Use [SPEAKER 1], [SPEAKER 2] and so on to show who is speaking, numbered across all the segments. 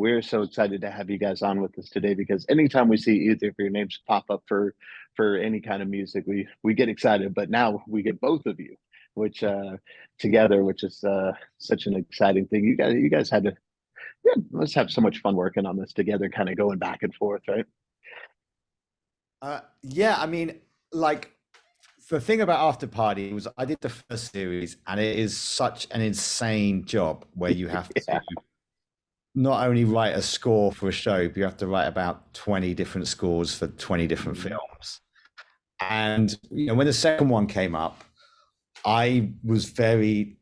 [SPEAKER 1] we're so excited to have you guys on with us today because anytime we see either of your names pop up for any kind of music, we get excited. But now we get both of you, which together, which is such an exciting thing. You guys had to, yeah, must have so much fun working on this together, kind of going back and forth, right?
[SPEAKER 2] Yeah, I mean, like the thing about After Party was I did the first series, and it is such an insane job where you have to
[SPEAKER 1] Yeah,
[SPEAKER 2] not only write a score for a show, but you have to write about 20 different scores for 20 different
[SPEAKER 1] mhm,
[SPEAKER 2] films. And when the second one came up, I was very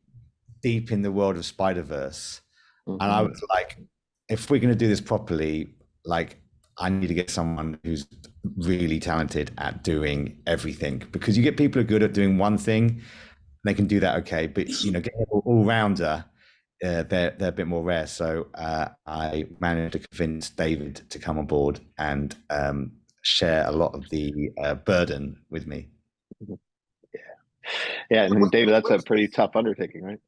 [SPEAKER 2] deep in the world of Spider-Verse, and I
[SPEAKER 1] mhm.
[SPEAKER 2] was like, if we're going to do this properly, like I need to get someone who's really talented at doing everything, because you get people who are good at doing one thing, they can do that okay, but getting an all-rounder, they're a bit more rare. So I managed to convince David to come on board and share a lot of the burden with me.
[SPEAKER 1] Yeah, and David, that's a pretty tough undertaking, right?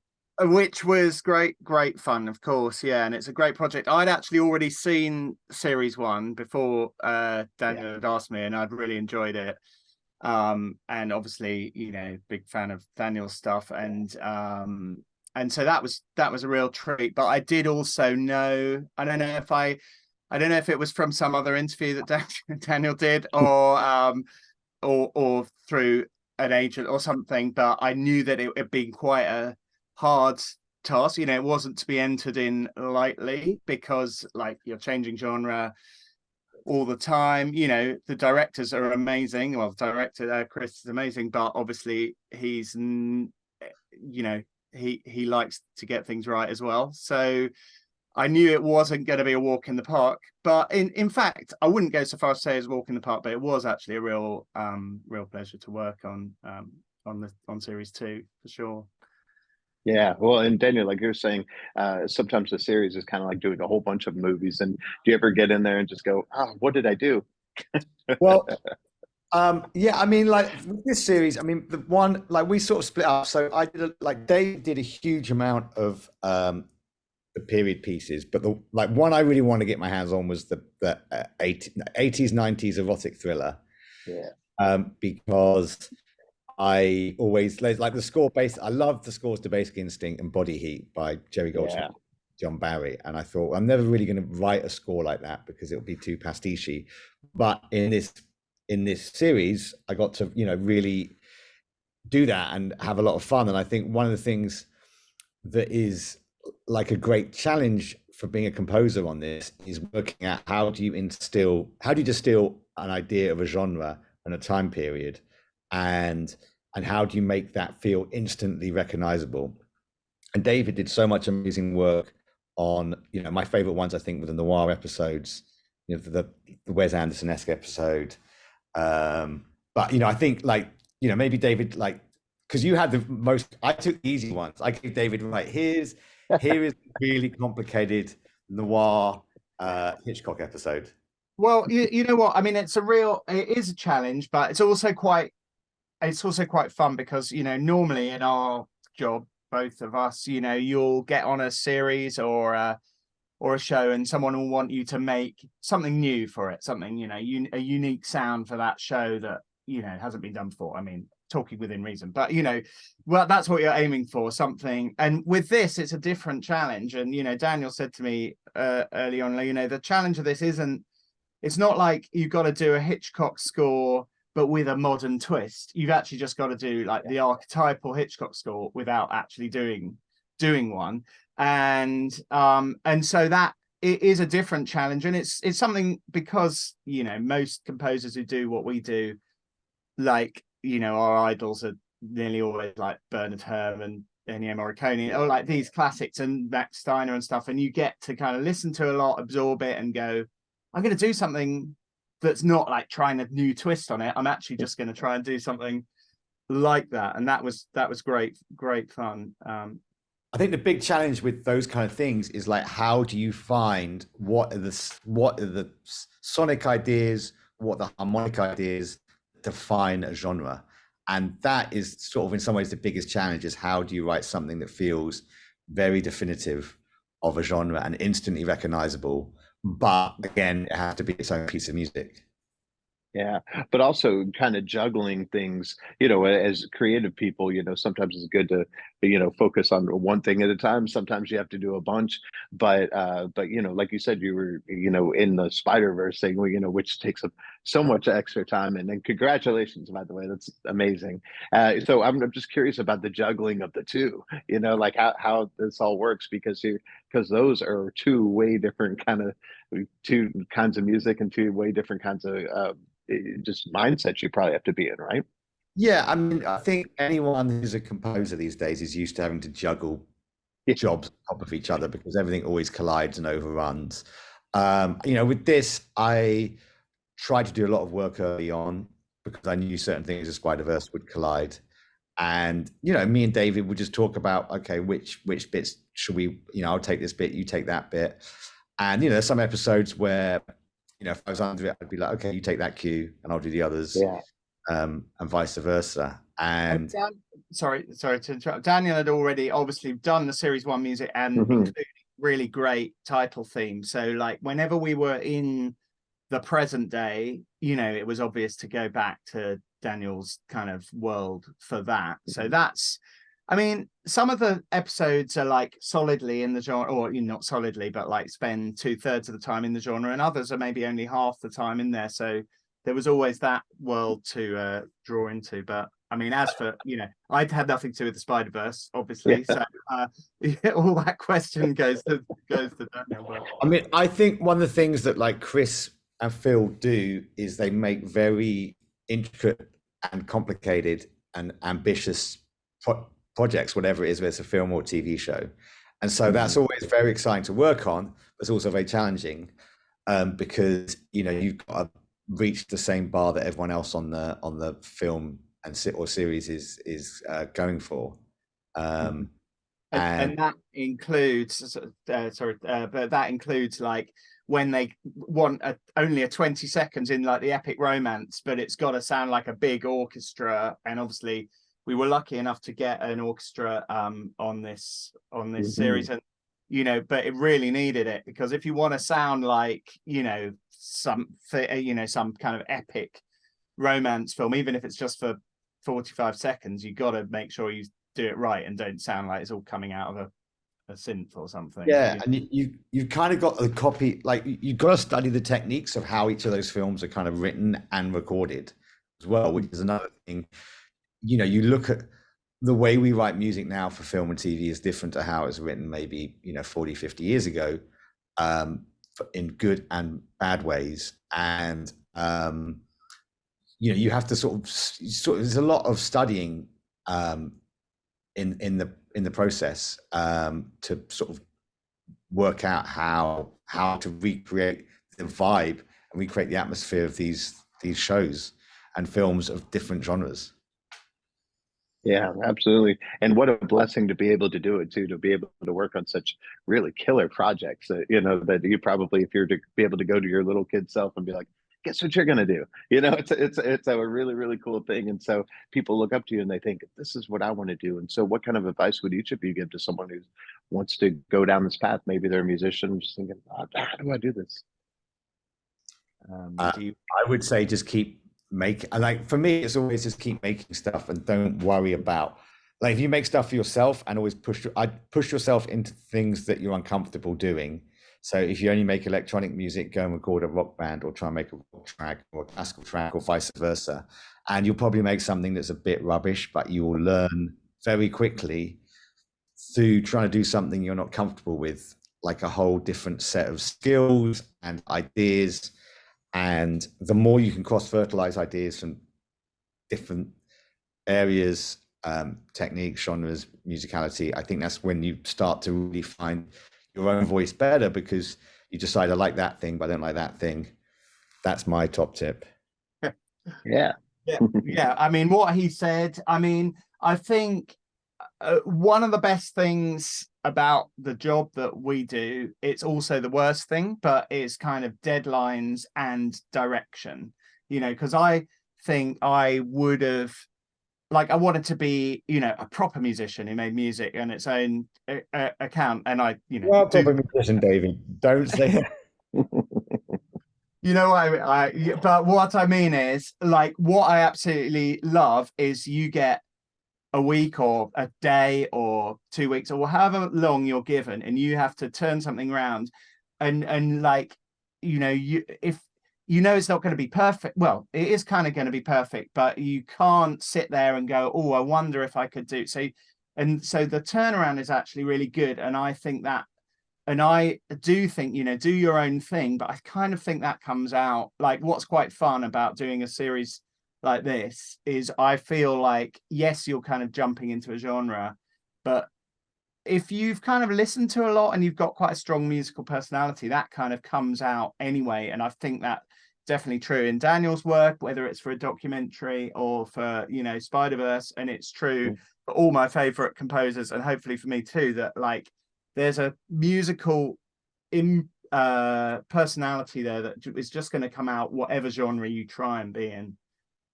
[SPEAKER 3] Which was great fun, of course. Yeah, and it's a great project. I'd actually already seen series one before Daniel had asked me, and I'd really enjoyed it. And obviously, big fan of Daniel's stuff, and so that was a real treat. But I did also know, I don't know if it was from some other interview that Daniel did, or through an agent or something, but I knew that it had been quite a hard task. It wasn't to be entered in lightly, because like you're changing genre all the time. The directors are amazing. Well, the director Chris is amazing, but obviously he likes to get things right as well. So I knew it wasn't going to be a walk in the park, but in fact, I wouldn't go so far as to say it's a walk in the park, but it was actually a real pleasure to work on series two, for sure.
[SPEAKER 1] Yeah, well, and Daniel, like you're saying, sometimes the series is kind of like doing a whole bunch of movies. And do you ever get in there and just go, "Oh, what did I do?"
[SPEAKER 2] Well, yeah, I mean, like with this series, I mean, the one, like we sort of split up. So I did like Dave did a huge amount of the period pieces, but the like one I really want to get my hands on was the 80s 90s erotic thriller.
[SPEAKER 1] Yeah.
[SPEAKER 2] Because I always like the score based. I love the scores to Basic Instinct and Body Heat by Jerry Goldsmith, John Barry, and I thought I'm never really going to write a score like that because it'll be too pastiche. But in this series, I got to really do that and have a lot of fun. And I think one of the things that is like a great challenge for being a composer on this is working out how do you distill an idea of a genre and a time period, and how do you make that feel instantly recognizable. And David did so much amazing work on my favorite ones, I think, were the noir episodes, the Wes Anderson-esque episode, but I think maybe David, like, because you had the most, I took the easy ones. I gave David, right, here is really complicated noir Hitchcock episode.
[SPEAKER 3] Well, you know what I mean, it is a challenge, but it's also quite fun, because normally in our job, both of us, you'll get on a series or a show, and someone will want you to make something new for it, something a unique sound for that show that hasn't been done before. I mean, talking within reason, but well, that's what you're aiming for, something. And with this, it's a different challenge. And Daniel said to me early on, the challenge of this it's not like you've got to do a Hitchcock score but with a modern twist. You've actually just got to do like the archetypal Hitchcock score without actually doing one. And so that it is a different challenge, and it's something, because most composers who do what we do, like our idols are nearly always like Bernard Herrmann, Ennio Morricone, or like these classics, and Max Steiner and stuff, and you get to kind of listen to a lot, absorb it, and go, I'm going to do something that's not like trying a new twist on it. I'm actually just going to try and do something like that. And that was great fun.
[SPEAKER 2] I think the big challenge with those kind of things is like, how do you find what are the sonic ideas, what the harmonic ideas define a genre? And that is sort of in some ways the biggest challenge, is how do you write something that feels very definitive of a genre and instantly recognizable. But again, it has to be its own piece of music.
[SPEAKER 1] Yeah, but also kind of juggling things, you know, as creative people, you know, sometimes it's good to, you know, focus on one thing at a time. Sometimes you have to do a bunch, but you know, like you said, you were, you know, in the Spider-Verse thing, you know, which takes up so much extra time. And then congratulations, by the way, that's amazing. So I'm just curious about the juggling of the two, you know, like how this all works, because those are two way different two kinds of music and two way different kinds of just mindsets you probably have to be in, right?
[SPEAKER 2] Yeah, I mean, I think anyone who's a composer these days is used to having to juggle jobs on top of each other because everything always collides and overruns. You know, with this, I tried to do a lot of work early on because I knew certain things as Spider-Verse would collide. And, you know, me and David would just talk about, okay, which bits should we, you know, I'll take this bit, you take that bit. And, you know, there's some episodes where, you know, if I was under it, I'd be like, okay, you take that cue and I'll do the others.
[SPEAKER 1] Yeah.
[SPEAKER 2] And vice versa. And
[SPEAKER 3] sorry to interrupt. Daniel had already obviously done the series 1 music and including really great title theme. So like whenever we were in the present day, you know, it was obvious to go back to Daniel's kind of world for that. So that's, I mean, some of the episodes are like solidly in the genre, or you know, not solidly, but like spend 2/3 of the time in the genre, and others are maybe only half the time in there. So there was always that world to draw into. But I mean, as for, you know, I'd had nothing to do with the Spider-Verse, obviously. Yeah. So yeah, all that question goes to Daniel. But
[SPEAKER 2] I mean, I think one of the things that like Chris and Phil do is they make very intricate and complicated and ambitious projects, whatever it is, whether it's a film or TV show. And so that's always very exciting to work on, but it's also very challenging because, you know, you've got to reach the same bar that everyone else on the film or series is going for.
[SPEAKER 3] And that includes, but that includes like when they want only a 20 seconds in like the epic romance, but it's got to sound like a big orchestra. And obviously we were lucky enough to get an orchestra on this series, and you know, but it really needed it, because if you want to sound like, you know, some kind of epic romance film, even if it's just for 45 seconds, you got to make sure you do it right and don't sound like it's all coming out of a synth or something.
[SPEAKER 2] Yeah, and you've kind of got the copy, like you've got to study the techniques of how each of those films are kind of written and recorded as well, which is another thing. You know, you look at the way we write music now for film and TV is different to how it was written maybe, you know, 40, 50 years ago, in good and bad ways. And, you know, you have to sort of there's a lot of studying in the process to sort of work out how to recreate the vibe and recreate the atmosphere of these shows and films of different genres.
[SPEAKER 1] Yeah, absolutely. And what a blessing to be able to do it too, to be able to work on such really killer projects that, you know, that you probably, if you're to be able to go to your little kid self and be like, guess what you're going to do? You know, it's a really, really cool thing. And so people look up to you and they think, this is what I want to do. And so what kind of advice would each of you give to someone who wants to go down this path? Maybe they're a musician, just thinking, how do I do this?
[SPEAKER 2] I would say just keep like for me, it's always just keep making stuff and don't worry about, like, if you make stuff for yourself and always push yourself into things that you're uncomfortable doing. So if you only make electronic music, go and record a rock band or try and make a rock track or a classical track or vice versa. And you'll probably make something that's a bit rubbish, but you will learn very quickly through trying to do something you're not comfortable with, like a whole different set of skills and ideas. And the more you can cross-fertilize ideas from different areas, techniques, genres, musicality, I think that's when you start to really find your own voice better, because you decide, I like that thing, but I don't like that thing. That's my top tip.
[SPEAKER 1] Yeah.
[SPEAKER 3] I mean, what he said, I mean, I think one of the best things about the job that we do, it's also the worst thing, but it's kind of deadlines and direction, you know, because I think I would have like I wanted to be, you know, a proper musician who made music on its own account, and I, you know,
[SPEAKER 2] You are a proper musician, David. Don't say that.
[SPEAKER 3] You know, but what I mean is, like, what I absolutely love is you get a week or a day or 2 weeks or however long you're given, and you have to turn something around, and like, you know, if you know it's not going to be perfect, well, it is kind of going to be perfect, but you can't sit there and go, oh, I wonder if I could do so. And so the turnaround is actually really good, and I think that. And I do think, you know, do your own thing, but I kind of think that comes out, like, what's quite fun about doing a series like this is I feel like, yes, you're kind of jumping into a genre, but if you've kind of listened to a lot and you've got quite a strong musical personality, that kind of comes out anyway. And I think that definitely true in Daniel's work, whether it's for a documentary or for, you know, Spider-Verse, and it's true for all my favorite composers, and hopefully for me too, that like there's a musical personality there that is just going to come out whatever genre you try and be in.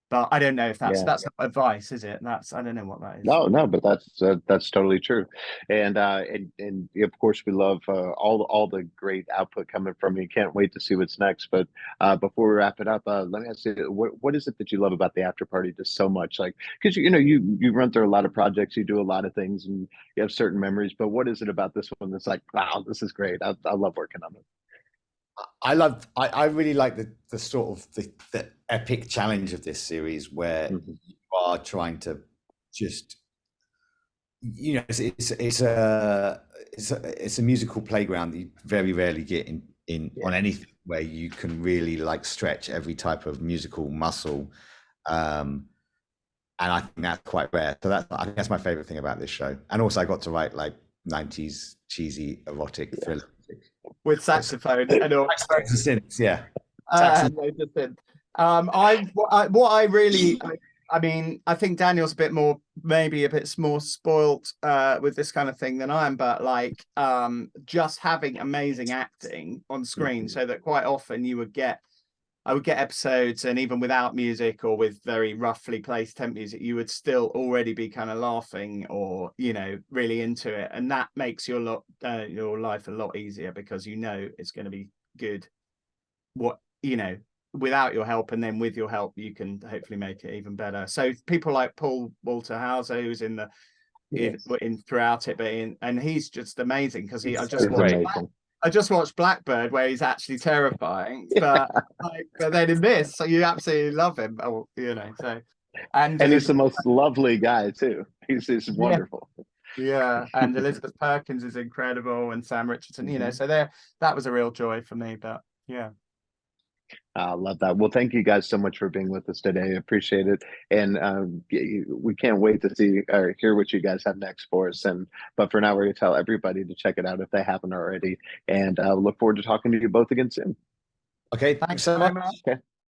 [SPEAKER 3] But I don't know if that's not advice, is it? That's, I don't know what that is.
[SPEAKER 1] No, but that's totally true, and of course we love all the great output coming from you. Can't wait to see what's next. But before we wrap it up, let me ask you, what is it that you love about the After Party just so much? Like, because you know you run through a lot of projects, you do a lot of things, and you have certain memories. But what is it about this one that's like, wow, this is great? I love working on it.
[SPEAKER 2] I really like the sort of the epic challenge of this series where you are trying to just, you know, it's a musical playground that you very rarely get in on anything, where you can really like stretch every type of musical muscle, and I think that's quite rare. So I think that's my favorite thing about this show. And also I got to write like 90s cheesy erotic thriller
[SPEAKER 3] with saxophone and all.
[SPEAKER 2] Synths, yeah.
[SPEAKER 3] What I really, I mean, I think Daniel's maybe a bit more spoilt with this kind of thing than I am, but like just having amazing acting on screen, so that quite often I would get episodes, and even without music or with very roughly placed temp music, you would still already be kind of laughing or, you know, really into it. And that makes your life a lot easier, because you know it's going to be good. What, you know, without your help, and then with your help, you can hopefully make it even better. So people like Paul Walter Hauser, who's in throughout it, and he's just amazing, because I just watched Blackbird, where he's actually terrifying, but then in this, so you absolutely love him. Oh, you know, so and
[SPEAKER 1] he's the most lovely guy too. He's wonderful.
[SPEAKER 3] Yeah, and Elizabeth Perkins is incredible, and Sam Richardson. You know, so that was a real joy for me. But yeah.
[SPEAKER 1] I love that. Well, thank you guys so much for being with us today. I appreciate it. And we can't wait to see or hear what you guys have next for us. But for now, we're going to tell everybody to check it out if they haven't already. And look forward to talking to you both again soon.
[SPEAKER 2] Okay, thanks so much.
[SPEAKER 1] Okay.